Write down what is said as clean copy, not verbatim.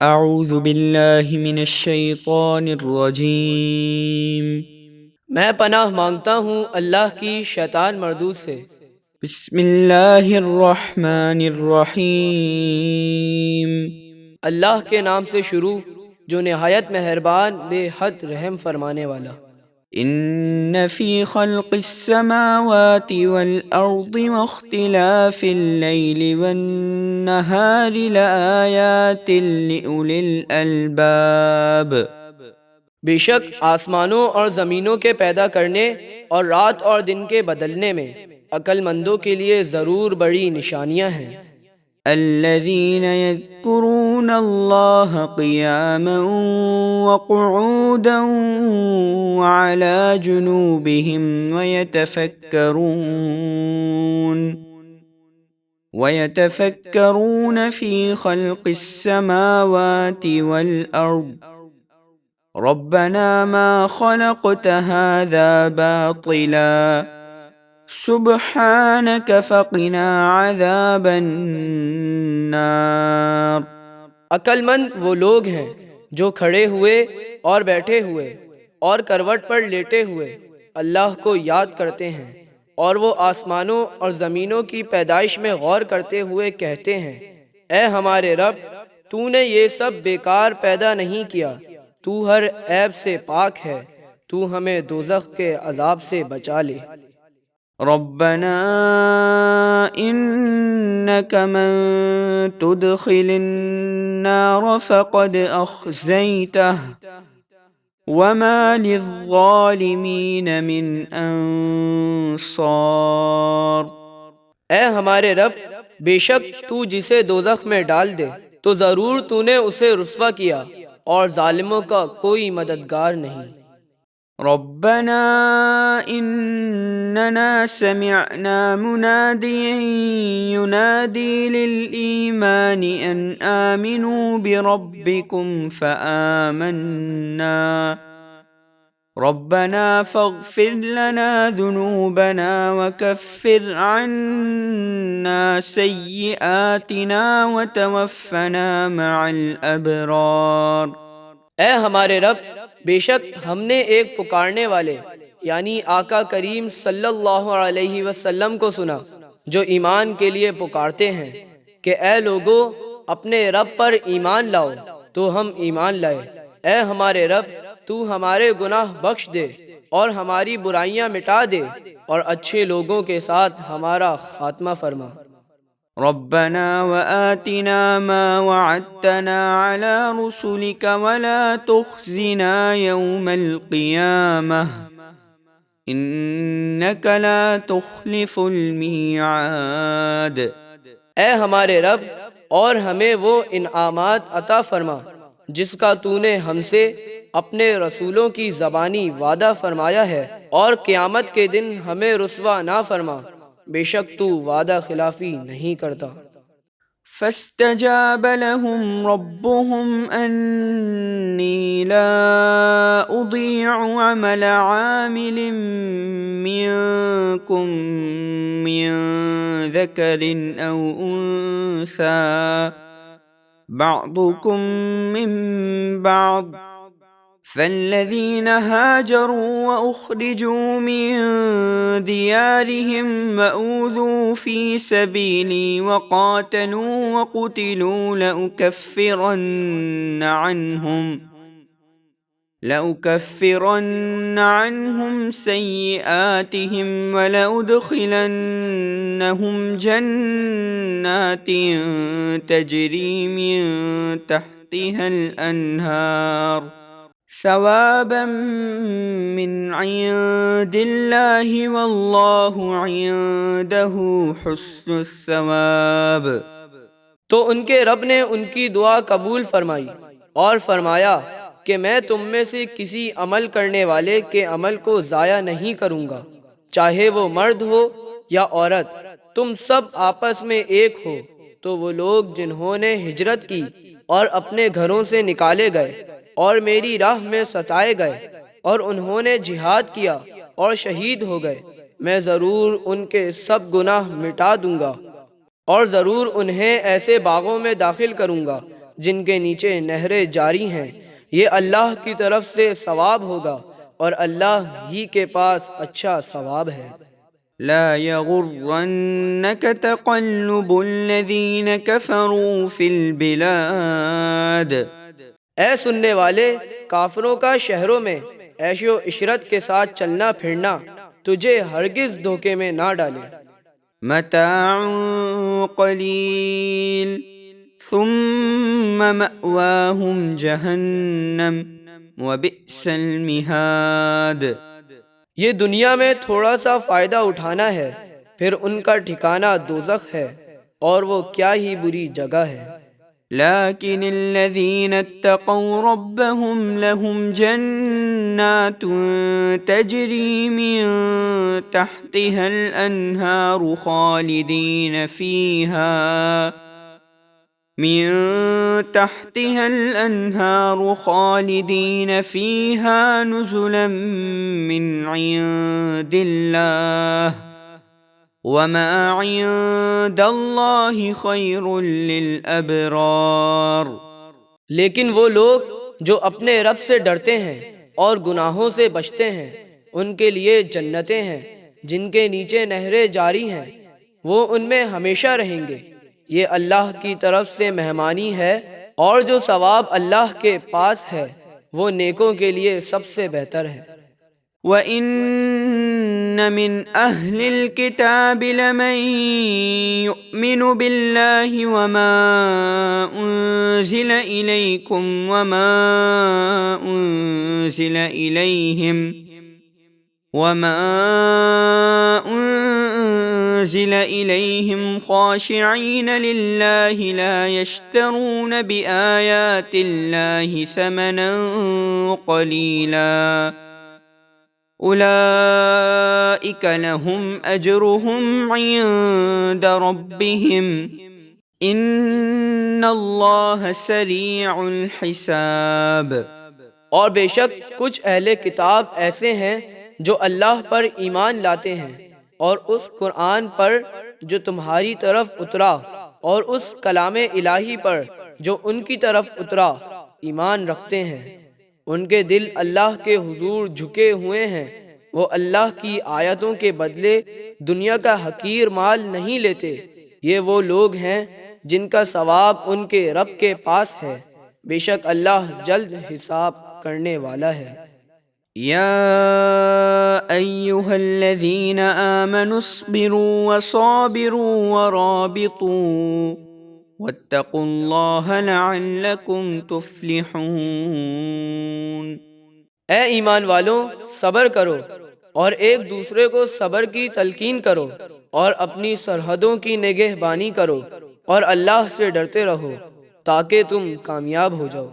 اعوذ باللہ من الشیطان الرجیم۔ میں پناہ مانگتا ہوں اللہ کی شیطان مردود سے۔ بسم اللہ الرحمن الرحیم۔ اللہ کے نام سے شروع جو نہایت مہربان بے حد رحم فرمانے والا۔ ان فی خلق السماوات والارض واختلاف اللیل والنہار لآیات لأولی الالباب۔ بے شک آسمانوں اور زمینوں کے پیدا کرنے اور رات اور دن کے بدلنے میں عقل مندوں کے لیے ضرور بڑی نشانیاں ہیں۔ الذين يذكرون الله قياما وقعودا وعلى جنوبهم ويتفكرون في خلق السماوات والأرض ربنا ما خلقت هذا باطلا سبحانک فقنا عذاب النار۔ عقل مند وہ لوگ ہیں جو کھڑے ہوئے اور بیٹھے ہوئے اور کروٹ پر لیٹے ہوئے اللہ کو یاد کرتے ہیں، اور وہ آسمانوں اور زمینوں کی پیدائش میں غور کرتے ہوئے کہتے ہیں، اے ہمارے رب، تو نے یہ سب بیکار پیدا نہیں کیا، تو ہر عیب سے پاک ہے، تو ہمیں دوزخ کے عذاب سے بچا لے۔ ربنا انک من تدخل النار فقد اخزیتہ وما للظالمین من انصار۔ اے ہمارے رب، بے شک تو جسے دوزخ میں ڈال دے تو ضرور تو نے اسے رسوا کیا، اور ظالموں کا کوئی مددگار نہیں۔ ربنا اننا سمعنا مناديا ينادي للإيمان ان آمنوا بربكم فآمنا ربنا فاغفر لنا ذنوبنا وكفر عنا سيئاتنا وتوفنا مع الأبرار۔ اے ہمارے رب، بے شک ہم نے ایک پکارنے والے یعنی آقا کریم صلی اللہ علیہ وسلم کو سنا جو ایمان کے لیے پکارتے ہیں کہ اے لوگو اپنے رب پر ایمان لاؤ، تو ہم ایمان لائے۔ اے ہمارے رب، تو ہمارے گناہ بخش دے اور ہماری برائیاں مٹا دے، اور اچھے لوگوں کے ساتھ ہمارا خاتمہ فرما۔ ربنا وآتنا ما وعدتنا على رسلك ولا تخزنا يوم القيامة إنك لا تخلف الميعاد۔ اے ہمارے رب، اور ہمیں وہ انعامات عطا فرما جس کا تو نے ہم سے اپنے رسولوں کی زبانی وعدہ فرمایا ہے، اور قیامت کے دن ہمیں رسوا نہ فرما، بے شک تو وعدہ خلافی نہیں کرتا۔ فاستجاب لهم ربهم أني لا أضيع عمل عامل منكم من ذكر أو أنثى بعضكم من بعض فالذين هاجروا وأخرجوا من ديارهم وأوذوا في سبيلي وقاتلوا وقتلوا لأكفرن عنهم سيئاتهم ولأدخلنهم جنات تجري من تحتها الأنهار ثوابا من عند الله والله عنده حسن الثواب۔ تو ان کے رب نے ان کی دعا قبول فرمائی اور فرمایا کہ میں تم میں سے کسی عمل کرنے والے کے عمل کو ضائع نہیں کروں گا، چاہے وہ مرد ہو یا عورت، تم سب آپس میں ایک ہو۔ تو وہ لوگ جنہوں نے ہجرت کی اور اپنے گھروں سے نکالے گئے اور میری راہ میں ستائے گئے اور انہوں نے جہاد کیا اور شہید ہو گئے، میں ضرور ان کے سب گناہ مٹا دوں گا، اور ضرور انہیں ایسے باغوں میں داخل کروں گا جن کے نیچے نہریں جاری ہیں، یہ اللہ کی طرف سے ثواب ہوگا اور اللہ ہی کے پاس اچھا ثواب ہے۔ لا يغرنك تقلب الذين كفروا في البلاد۔ اے سننے والے، کافروں کا شہروں میں عیش و عشرت کے ساتھ چلنا پھرنا تجھے ہرگز دھوکے میں نہ ڈالے۔ متاع قلیل ثم مأواهم جہنم وبئس المہاد۔ یہ دنیا میں تھوڑا سا فائدہ اٹھانا ہے، پھر ان کا ٹھکانہ دوزخ ہے اور وہ کیا ہی بری جگہ ہے۔ لكن الذين اتقوا ربهم لهم جنات تجري من تحتها الأنهار خالدين فيها نزلا من عند الله وما عند الله خير للأبرار۔ لیکن وہ لوگ جو اپنے رب سے ڈرتے ہیں اور گناہوں سے بچتے ہیں، ان کے لیے جنتیں ہیں جن کے نیچے نہریں جاری ہیں، وہ ان میں ہمیشہ رہیں گے۔ یہ اللہ کی طرف سے مہمانی ہے، اور جو ثواب اللہ کے پاس ہے وہ نیکوں کے لیے سب سے بہتر ہے۔ وَإِنَّ مِنْ أَهْلِ الْكِتَابِ لَمَنْ يُؤْمِنُ بِاللَّهِ وَمَا أُنزِلَ إِلَيْكُمْ وَمَا أُنزِلَ إِلَيْهِمْ خَاشِعِينَ لِلَّهِ لَا يَشْتَرُونَ بِآيَاتِ اللَّهِ ثَمَنًا قَلِيلًا أولئك لهم أجرهم عند ربهم إن الله سريع الحساب۔ اور بے شک کچھ اہل کتاب ایسے ہیں جو اللہ پر ایمان لاتے ہیں اور اس قرآن پر جو تمہاری طرف اترا اور اس کلام الہی پر جو ان کی طرف اترا ایمان رکھتے ہیں۔ ان کے دل اللہ کے حضور جھکے ہوئے ہیں، وہ اللہ کی آیتوں کے بدلے دنیا کا حقیر مال نہیں لیتے۔ یہ وہ لوگ ہیں جن کا ثواب ان کے رب کے پاس ہے، بے شک اللہ جلد حساب کرنے والا ہے۔ يا أيها الذين آمنوا اصبروا وصابروا ورابطوا واتقوا الله لعلكم تفلحون۔ اے ایمان والوں، صبر کرو اور ایک دوسرے کو صبر کی تلقین کرو اور اپنی سرحدوں کی نگہبانی کرو اور اللہ سے ڈرتے رہو تاکہ تم کامیاب ہو جاؤ۔